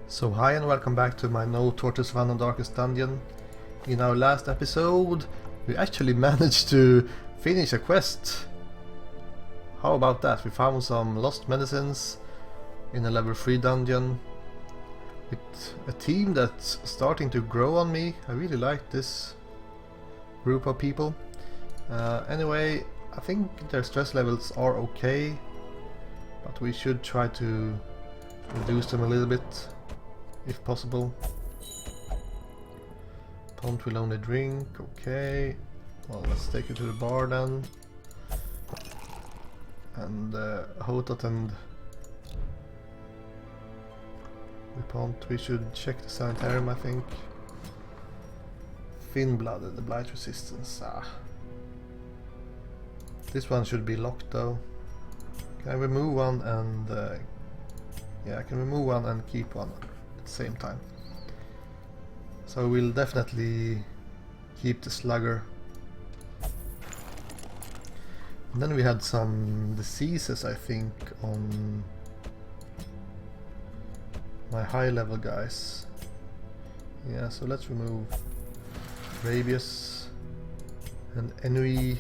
So hi and welcome back to my No Tortoise Run on Darkest Dungeon. In our last episode we actually managed to finish a quest. How about that? We found some lost medicines in a level 3 dungeon with a team that's starting to grow on me. I really like this group of people. Anyway, I think their stress levels are okay, but we should try to reduce them a little bit if possible. Pont will only drink, okay. Well, let's take it to the bar then. And Hotot and the Pont, we should check the sanitarium, I think. Thin-blooded, the blight resistance. This one should be locked though. Can I remove one and... yeah, I can remove one and keep one at the same time. So we'll definitely keep the slugger. And then we had some diseases, I think, on my high level guys. Yeah, so let's remove rabies and ennui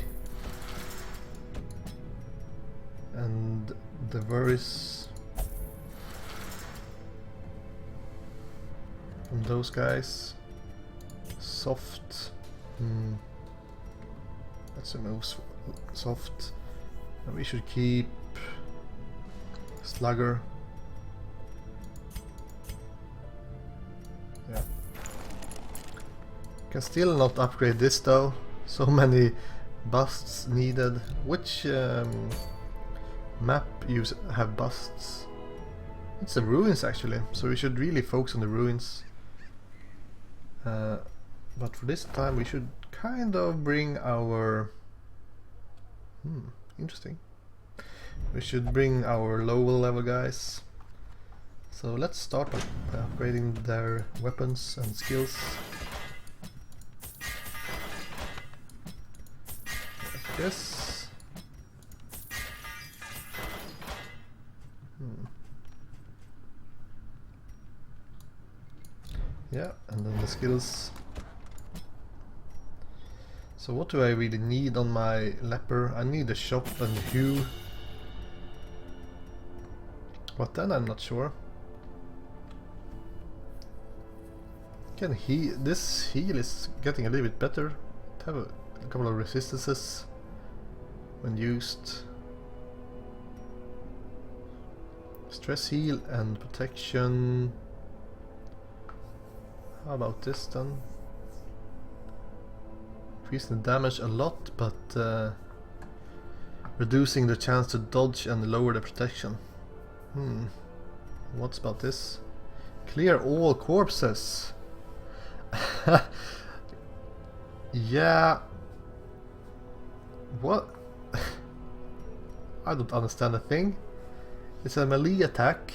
and the virus from those guys. Soft. Let's remove soft. And we should keep slugger. Yeah. Can still not upgrade this though. So many busts needed. Which map have busts? It's the ruins actually, so we should really focus on the ruins. But for this time we should kind of bring our... interesting. We should bring our lower level guys. So let's start by upgrading their weapons and skills. Like this. Yeah, and then the skills. So what do I really need on my leper? I need a shop and hue. What then? I'm not sure. Can he? This heal is getting a little bit better. Have a couple of resistances when used. Stress heal and protection. How about this then? Increasing the damage a lot, but reducing the chance to dodge and lower the protection. What's about this? Clear all corpses. Yeah. What? I don't understand a thing. It's a melee attack,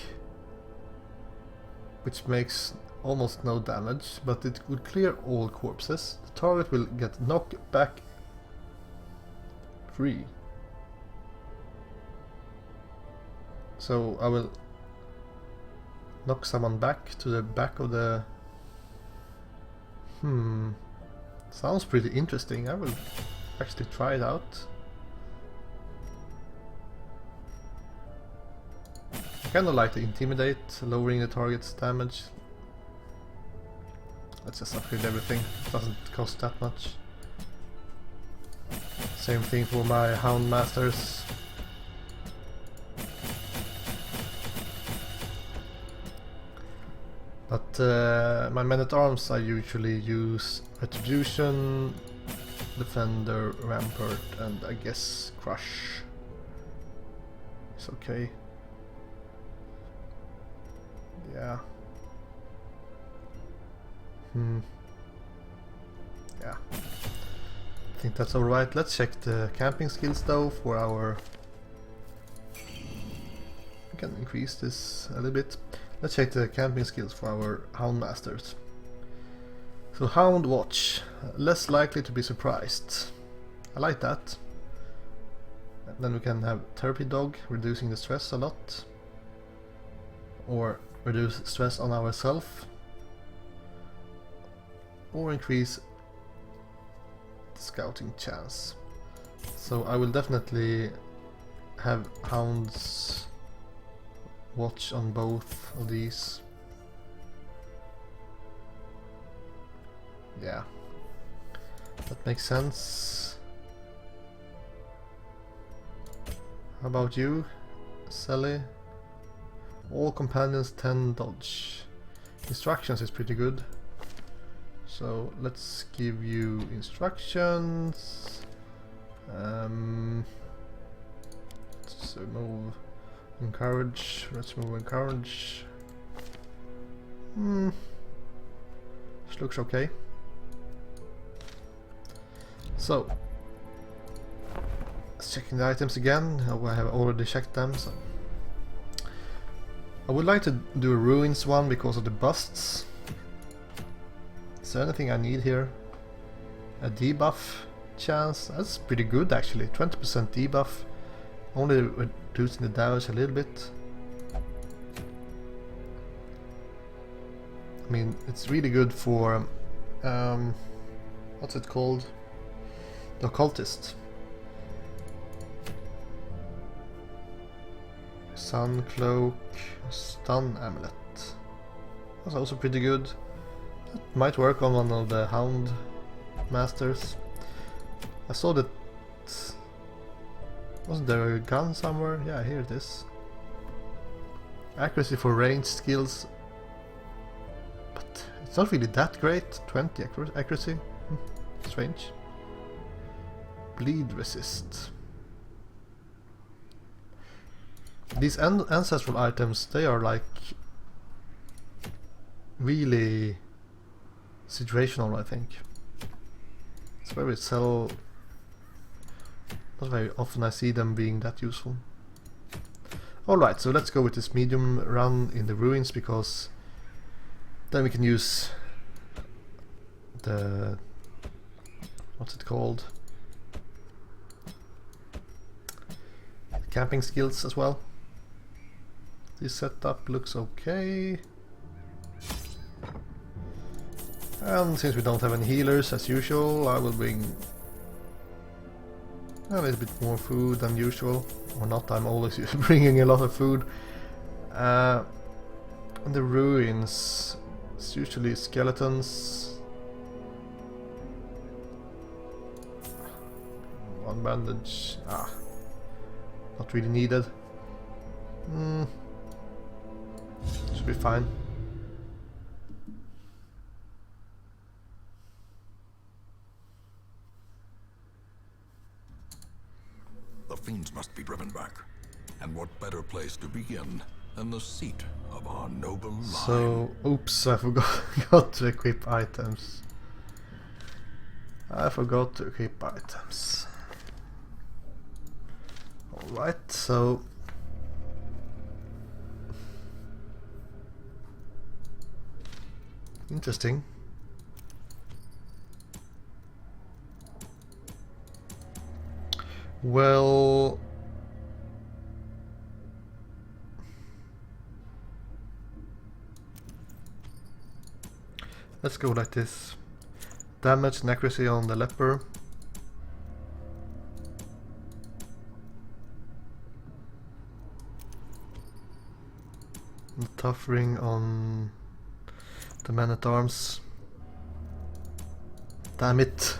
which makes almost no damage, but it would clear all corpses. The target will get knocked back free. So I will knock someone back to the back of the... Sounds pretty interesting. I will actually try it out. I kinda like to intimidate, lowering the target's damage. Let's just upgrade everything, it doesn't cost that much. Same thing for my Houndmasters. But my men-at-arms I usually use Retribution, Defender, Rampart and I guess Crush. It's okay. Yeah. Yeah. I think that's alright. Let's check the camping skills though for our... We can increase this a little bit. Let's check the camping skills for our Houndmasters. So Hound Watch. Less likely to be surprised. I like that. And then we can have Therapy Dog, reducing the stress a lot. Or reduce stress on ourselves, or increase the scouting chance. So I will definitely have Hounds watch on both of these. Yeah, that makes sense. How about you, Sally? All companions 10 dodge. Instructions is pretty good. So let's give you instructions. Let's move encourage. Let's move encourage. This looks okay. So let's checking the items again. I have already checked them. So I would like to do a ruins one because of the busts. Is there anything I need here? A debuff chance? That's pretty good actually. 20% debuff. Only reducing the damage a little bit. I mean, it's really good for what's it called? The occultist. Sun cloak, stun amulet. That's also pretty good. It might work on one of the Houndmasters. I saw that. Wasn't there a gun somewhere? Yeah, here it is. Accuracy for ranged skills, but it's not really that great. 20 accuracy. Strange. Bleed resist. These ancestral items, they are like really situational, I think. It's very not very often I see them being that useful. Alright, so let's go with this medium run in the ruins, because then we can use the, what's it called? Camping skills as well. This setup looks okay. And since we don't have any healers as usual, I will bring a little bit more food than usual. Or not, I'm always bringing a lot of food. In the ruins, it's usually skeletons. One bandage. Not really needed. Should be fine. The fiends must be driven back. And what better place to begin than the seat of our noble line? So, oops, I forgot to equip items. I forgot to equip items. Alright, so interesting. Well, let's go like this. Damage and accuracy on the leper. And tough ring on the man-at-arms. Damn it.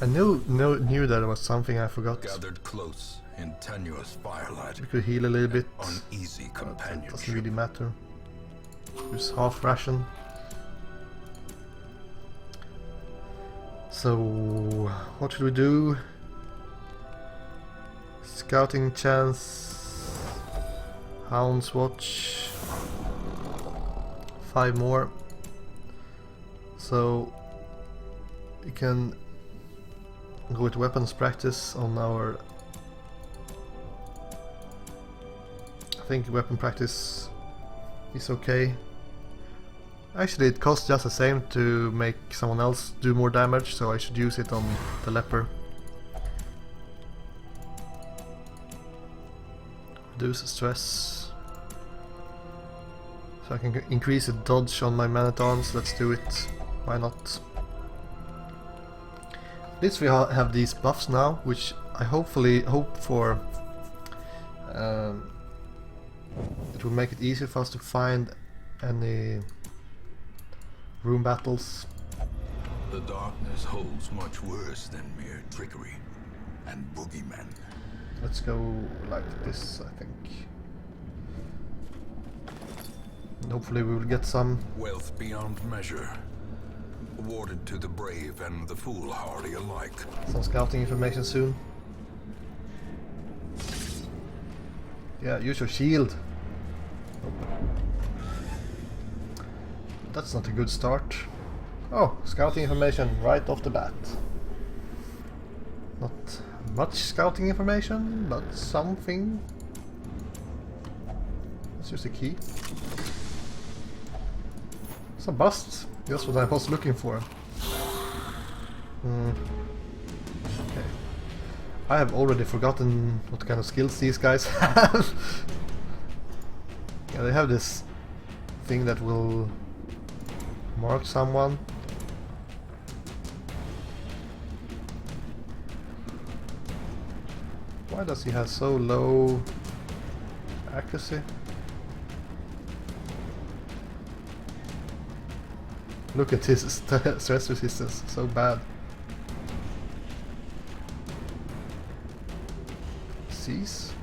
I knew there was something I forgot. Gathered close in tenuous firelight. We could heal a little bit. Uneasy companionship. Doesn't really matter. Use half ration. So what should we do? Scouting chance. Hounds watch. 5 more. So we can go with weapons practice on our. I think weapon practice is okay. Actually, it costs just the same to make someone else do more damage, so I should use it on the leper. Reduce stress. So I can increase the dodge on my man-at-arms. Let's do it. Why not? At least we have these buffs now, which I hopefully hope for. It will make it easier for us to find any room battles. The darkness holds much worse than mere trickery and boogeymen. Let's go like this, I think. And hopefully we will get some. Wealth beyond measure, awarded to the brave and the foolhardy alike. Some scouting information soon. Yeah, use your shield. That's not a good start. Oh, scouting information right off the bat. Not much scouting information, but something. Let's use the key. It's a bust. Just what I was looking for. Okay. I have already forgotten what kind of skills these guys have. Yeah, they have this thing that will mark someone. Why does he have so low accuracy? Look at his stress resistance, so bad. Seize?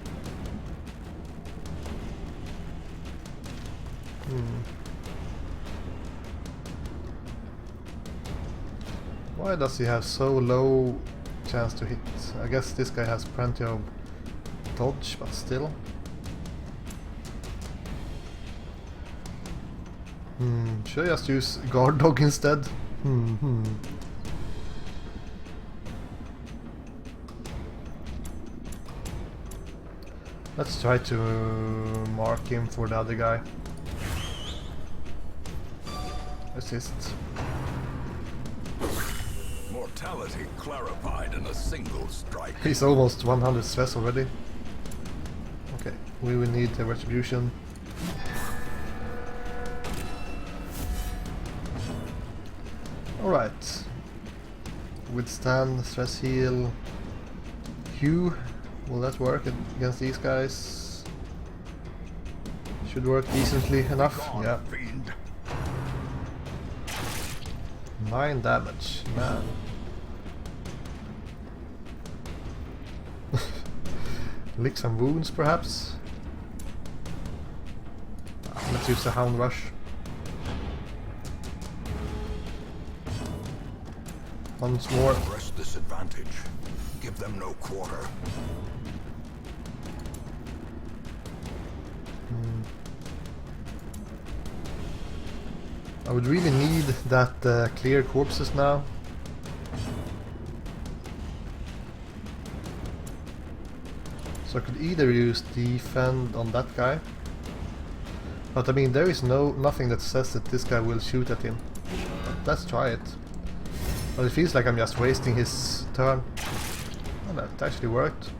Why does he have so low chance to hit? I guess this guy has plenty of dodge, but still. Should I just use guard dog instead? Let's try to mark him for the other guy. Assist. Mortality clarified in a single strike. He's almost 100 stress already. Okay, we will need a retribution. Alright. Withstand, stress heal. Hue. Will that work against these guys? Should work decently enough. Yeah. 9 damage, man. Lick some wounds, perhaps. Let's use the Hound Rush. Once more. Press this advantage. Give them no quarter. I would really need that clear corpses now. So I could either use defend on that guy, but I mean there is nothing that says that this guy will shoot at him. But let's try it. But it feels like I'm just wasting his turn. Oh, that actually worked.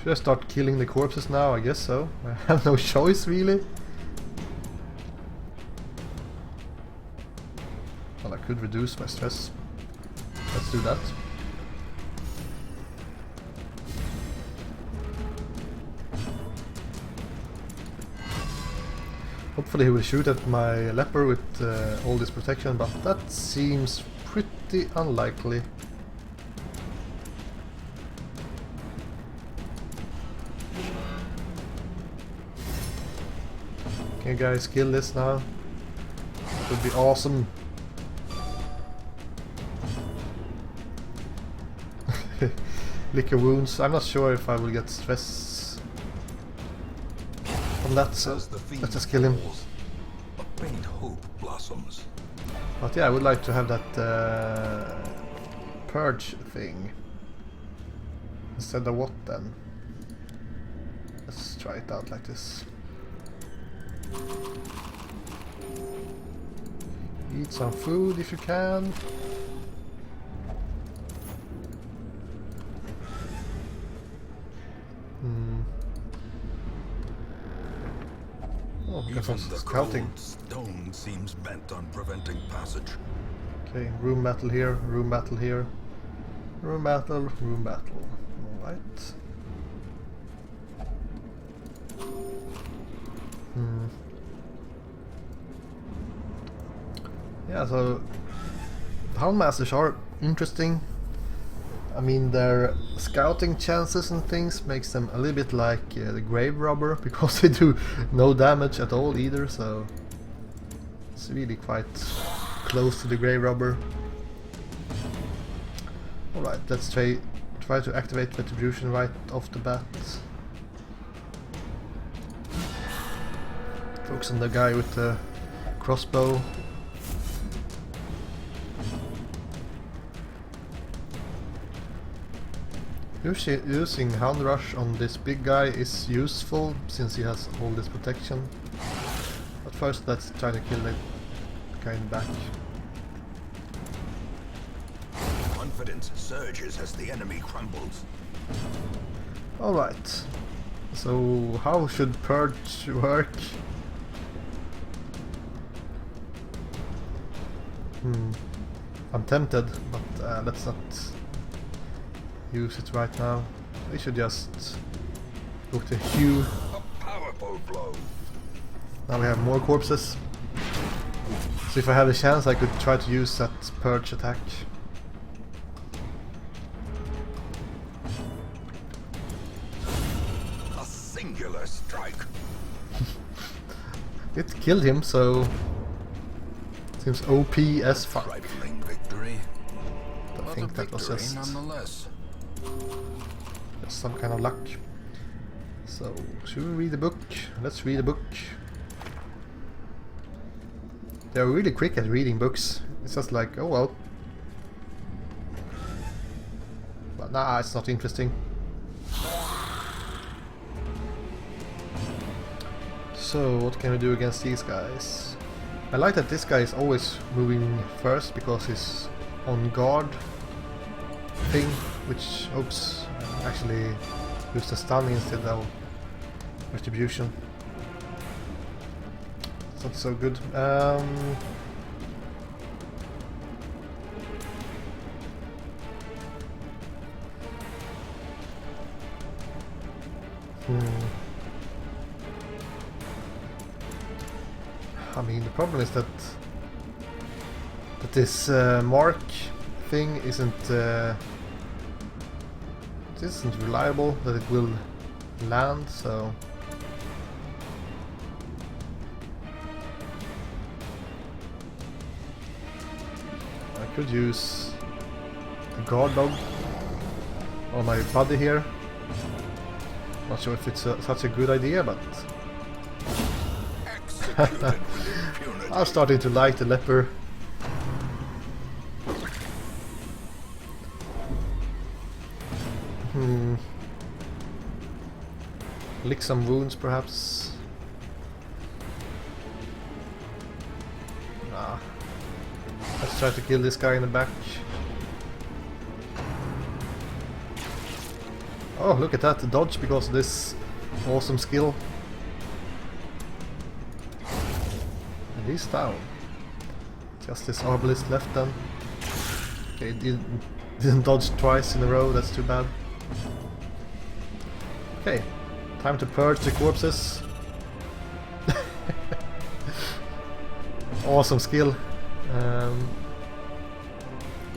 Should I start killing the corpses now? I guess so. I have no choice really. Well, I could reduce my stress. Let's do that. Hopefully he will shoot at my leper with all this protection, but that seems pretty unlikely. Can you guys kill this now? That would be awesome. Lick your wounds. I'm not sure if I will get stress from that, so let's just kill him. A faint hope blossoms. But yeah, I would like to have that purge thing. Instead of what then? Let's try it out like this. Eat some food if you can. Oh, we got some Even the scouting. cold stone seems bent on preventing passage. Okay, room battle here, room battle here. Room battle, room battle. Alright. Yeah, so Houndmasters are interesting. I mean, their scouting chances and things makes them a little bit like the grave robber, because they do no damage at all either, so it's really quite close to the grave robber. Alright, let's try to activate Retribution right off the bat. Focus on the guy with the crossbow. Using Hound Rush on this big guy is useful since he has all this protection. But first let's try to kill the guy in the back. Confidence surges as the enemy crumbles. Alright. So how should Purge work? I'm tempted, but let's not use it right now. We should just look to Hugh. A powerful blow. Now we have more corpses. So if I have a chance I could try to use that Purge attack. A singular strike. It killed him, so seems OP as fuck. Trifling victory. I think that was just nonetheless. some kind of luck. So, should we read the book? Let's read the book. They're really quick at reading books. It's just like, oh well. But nah, it's not interesting. So, what can we do against these guys? I like that this guy is always moving first because he's on guard thing, which, oops, actually used a stun instead of retribution. It's not so good. I mean, the problem is that this mark thing isn't reliable, that it will land, so I could use the guard dog on my buddy here. Not sure if it's such a good idea, but I'm starting to like the leper. Lick some wounds, perhaps. Nah. Let's try to kill this guy in the back. Oh, look at that, the dodge because of this awesome skill. And he's down. Just this arbalist left then. Okay, didn't dodge twice in a row, that's too bad. Okay, time to purge the corpses. Awesome skill.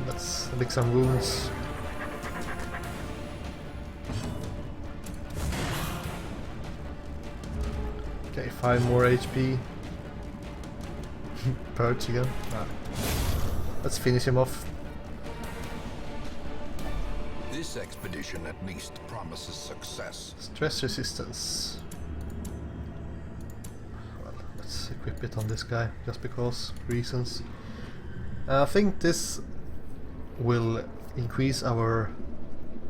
Let's lick some wounds. Okay, 5 more HP. Purge again. Let's finish him off. This expedition at least promises success. Stress resistance. Well, let's equip it on this guy, just because reasons. I think this will increase our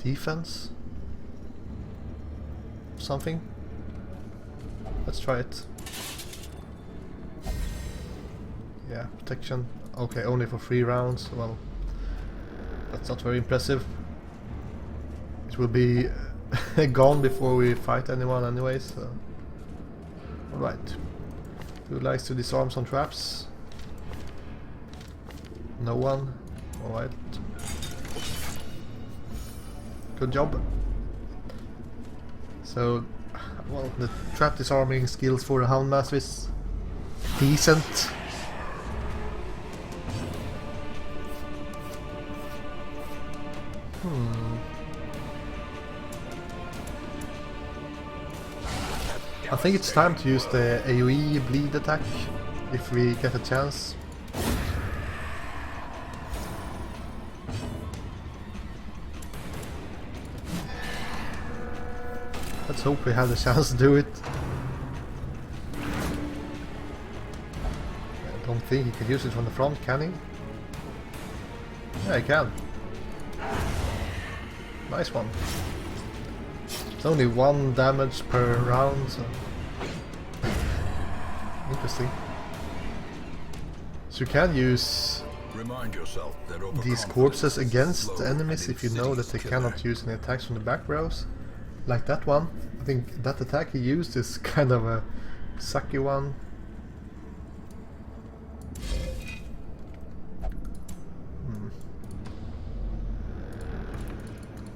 defense. Something. Let's try it. Yeah, protection. Okay, only for 3 rounds. Well, that's not very impressive. It will be gone before we fight anyone anyway, so... Alright. Who likes to disarm some traps? No one? Alright. Good job. So, well, the trap disarming skills for the Houndmaster is decent. I think it's time to use the AoE bleed attack if we get a chance. Let's hope we have the chance to do it. I don't think he can use it from the front, can he? Yeah, he can. Nice one. It's only 1 damage per round, so... Interesting. So you can use these corpses against enemies if you know that they cannot use any attacks from the back rows. Like that one. I think that attack he used is kind of a sucky one.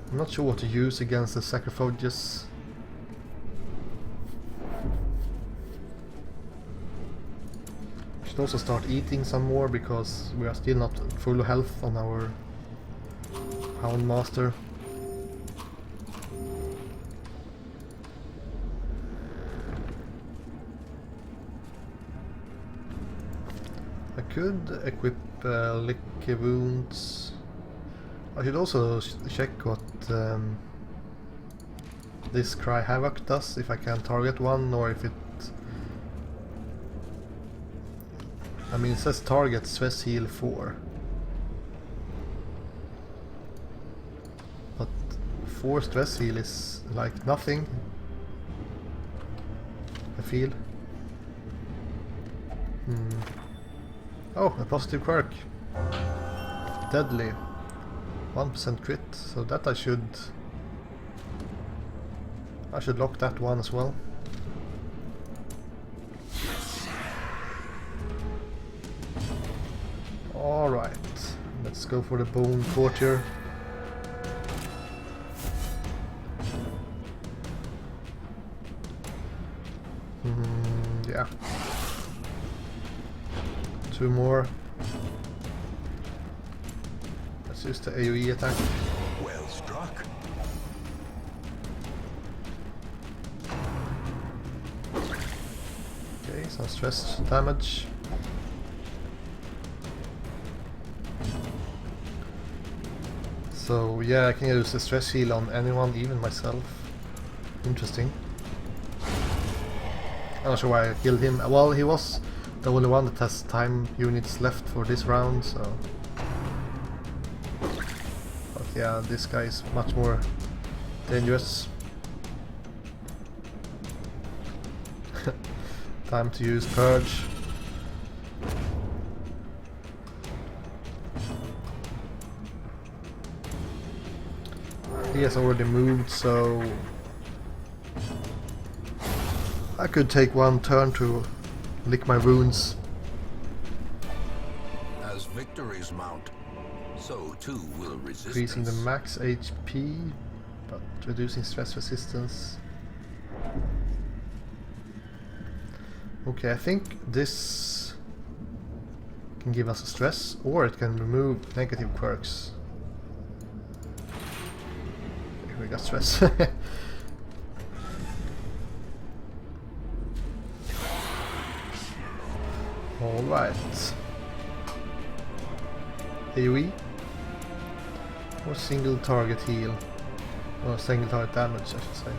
I'm not sure what to use against the Sacriphages. Should also start eating some more because we are still not full health on our Houndmaster. I could equip Licky Wounds. I should also check what this Cry Havoc does, if I can target one or if it... I mean, it says target stress heal 4. But 4 stress heal is like nothing, I feel. Oh, a positive quirk. Deadly. 1% crit, so that I should lock that one as well. Alright, let's go for the Bone Courtier. Yeah. 2 more. Let's use the AoE attack. Well struck. Okay, some stress damage. So yeah, I can use the stress heal on anyone, even myself. Interesting. I'm not sure why I killed him. Well, he was the only one that has time units left for this round, so... But yeah, this guy is much more dangerous. Time to use Purge. He has already moved, so... I could take 1 turn to lick my wounds. As victories mount, so too will resistance. Increasing the max HP, but reducing stress resistance. Okay, I think this can give us a stress, or it can remove negative quirks. Okay, we got stress. Alright. AoE? Or single target heal? Or single target damage, I should say.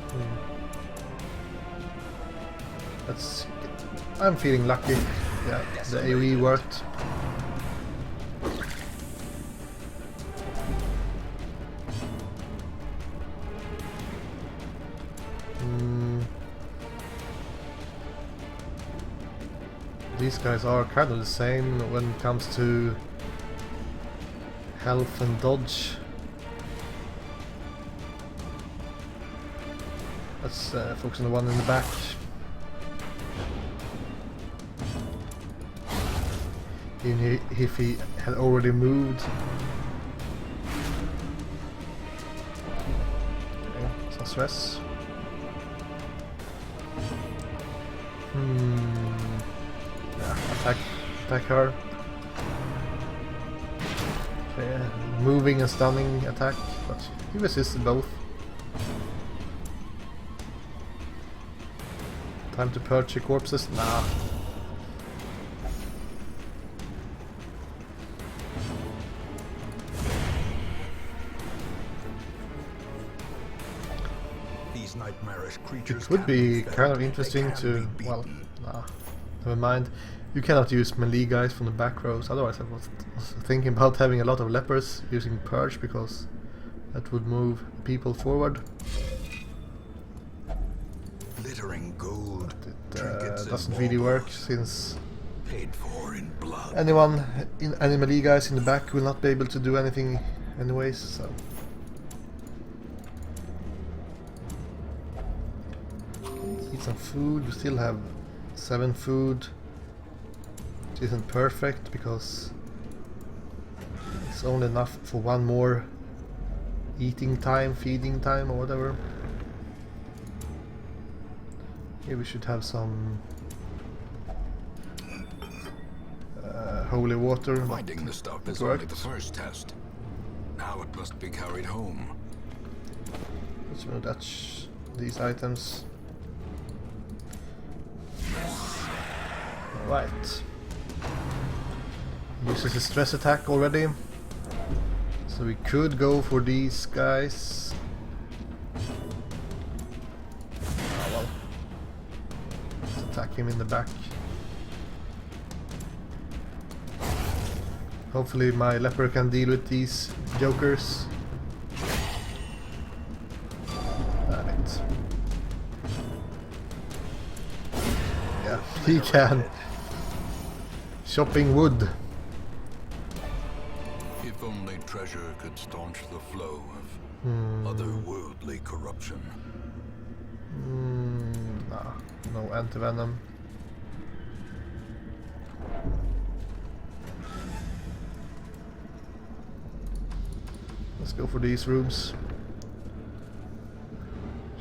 Let's get... I'm feeling lucky. Yeah, the AoE worked. These guys are kind of the same when it comes to health and dodge. Let's focus on the one in the back. even if he had already moved. Okay, some stress. Yeah, attack her. Okay, moving and stunning attack, but he resisted both. Time to purge the corpses? Nah. These nightmarish creatures It would be can kind of fed, interesting they can to, be well, beaten. nah, never mind. You cannot use melee guys from the back rows, otherwise I was thinking about having a lot of lepers using purge, because that would move people forward. Glittering gold. It trinkets and doesn't really work, baubles, since paid for in blood. anyone, any melee guys in the back will not be able to do anything anyways, so... Eat some food. We still have 7 food, which isn't perfect because it's only enough for one more eating time, feeding time, or whatever. Here we should have some holy water. Finding the stuff is only the first test. Now it must be carried home. Let's move these items. Right. Uses a stress attack already. So we could go for these guys. Oh well. Let's attack him in the back. Hopefully my leper can deal with these jokers. Damn it. Yeah, he can. Chopping wood. If only treasure could staunch the flow of otherworldly corruption. Nah, no anti-venom. Let's go for these rooms.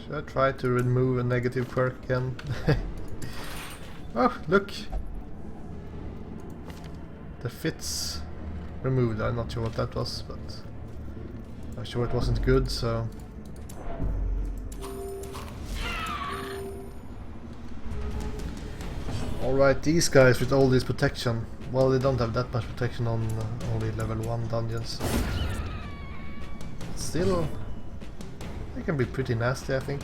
Should I try to remove a negative quirk again? Oh, look! The fits removed. I'm not sure what that was, but I'm sure it wasn't good, so... Alright, these guys with all this protection. Well, they don't have that much protection on only level 1 dungeons. Still, they can be pretty nasty, I think.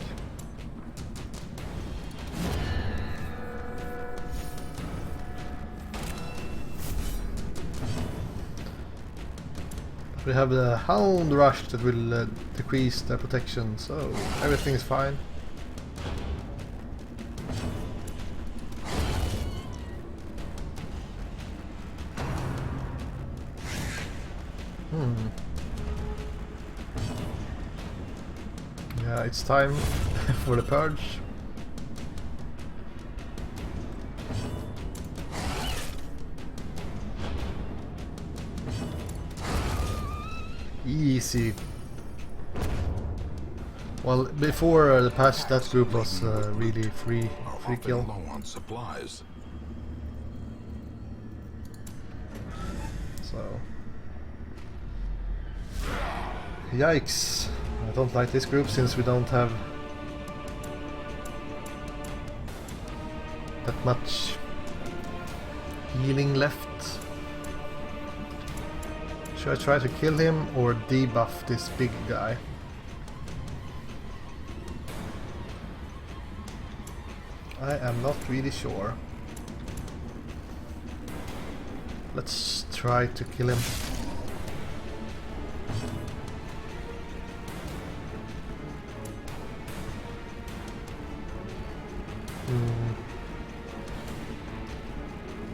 We have the Hound Rush that will decrease their protection, so everything is fine. Yeah, it's time for the purge. Easy. Well, before the patch, that group was really free kill. Low on supplies. So, yikes! I don't like this group since we don't have that much healing left. Should I try to kill him or debuff this big guy? I am not really sure. Let's try to kill him.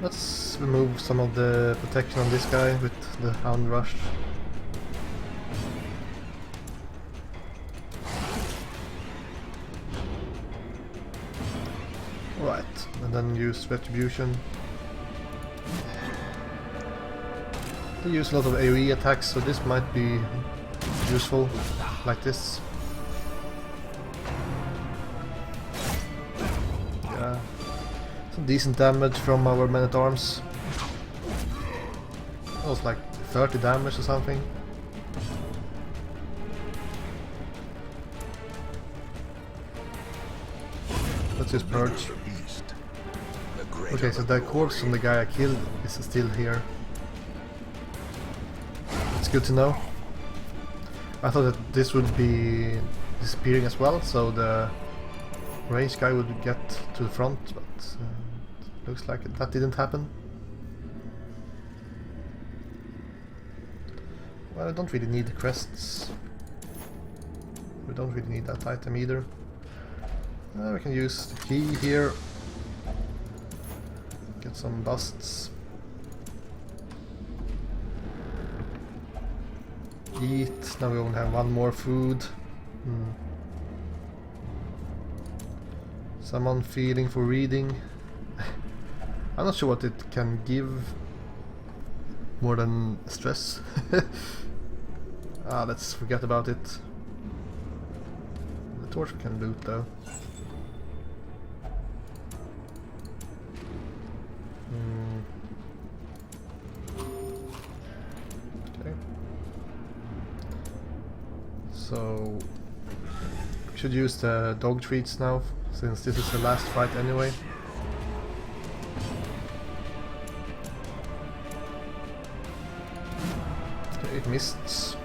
Let's remove some of the protection on this guy with the Hound Rush. Right, and then use Retribution. They use a lot of AoE attacks, so this might be useful, like this. Yeah, some decent damage from our men-at-arms. That was like 30 damage or something. Let's just purge. Okay, so the corpse from the guy I killed is still here. It's good to know. I thought that this would be disappearing as well, so the range guy would get to the front, but looks like that didn't happen. Well, I don't really need the crests. We don't really need that item either. We can use the key here. Get some busts. Eat. Now we only have one more food. Someone feeling for reading. I'm not sure what it can give more than stress. Let's forget about it. The torch we can loot though. Okay. So we should use the dog treats now, since this is the last fight anyway. Okay, it missed.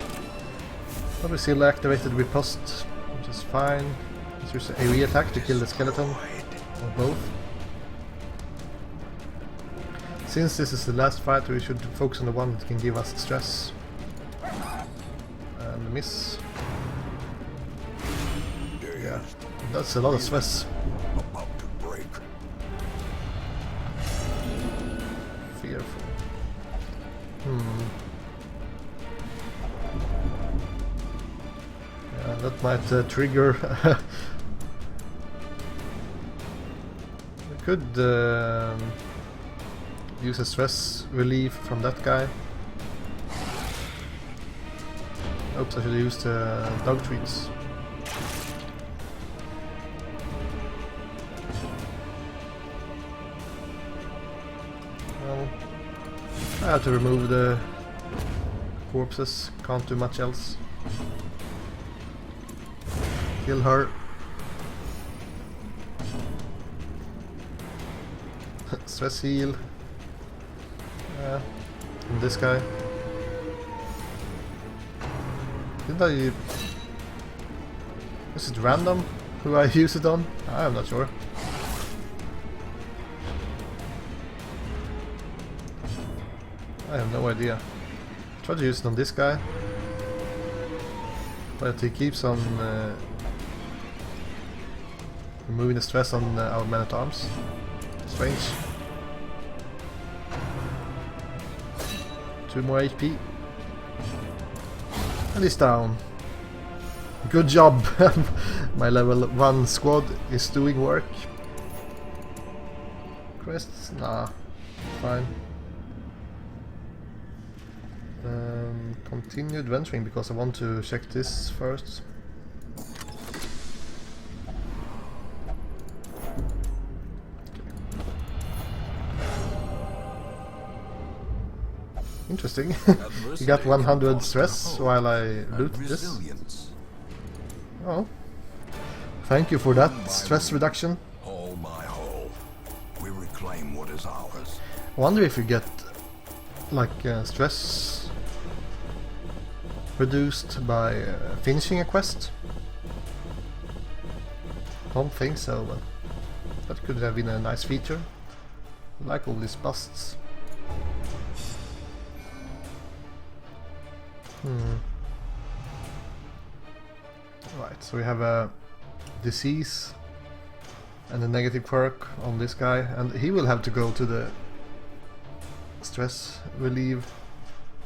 But we still activated riposte, which is fine. Let's use the AoE attack to kill the skeleton, or both. Since this is the last fight, we should focus on the one that can give us stress. And miss. Yeah, that's a lot of stress. Fearful. Yeah, that might trigger. We could use a stress relief from that guy. Oops, I should have used dog treats. Well, I have to remove the corpses, can't do much else. Kill her. Stress heal. And this guy. Didn't I... Is it random who I use it on? I'm not sure. I have no idea. Try to use it on this guy. But he keeps on removing the stress on our men-at-arms. Strange. 2 more HP. And he's down. Good job! My level 1 squad is doing work. Crests? Nah. Fine. Continue adventuring because I want to check this first. Interesting. You got 100 stress while I loot this. Oh. Thank you for that stress reduction. All my whole. We reclaim what is ours. I wonder if you get like stress reduced by finishing a quest. Don't think so, but that could have been a nice feature. I like all these busts. Right, so we have a disease and a negative quirk on this guy, and he will have to go to the stress relief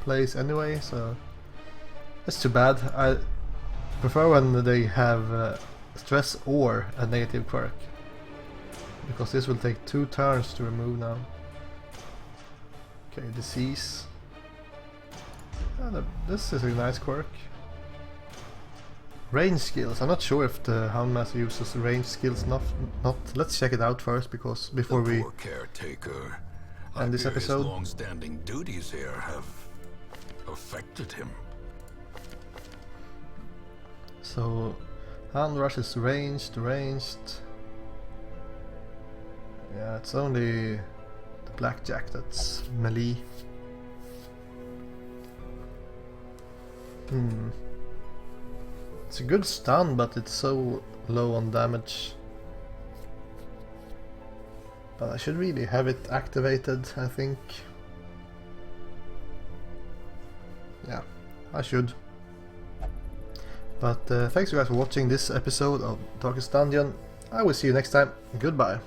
place anyway, so that's too bad. I prefer when they have stress or a negative quirk, because this will take 2 turns to remove now. Okay, disease. This is a nice quirk. Range skills. I'm not sure if the Houndmaster uses range skills. Not. Let's check it out first, because before we poor caretaker. end this episode. His long-standing duties here have affected him. So, Hound Rush is ranged. Yeah, it's only the Blackjack that's melee. It's a good stun, but it's so low on damage. But I should really have it activated, I think. Yeah, I should. But thanks you guys for watching this episode of Darkest Dungeon. I will see you next time. Goodbye.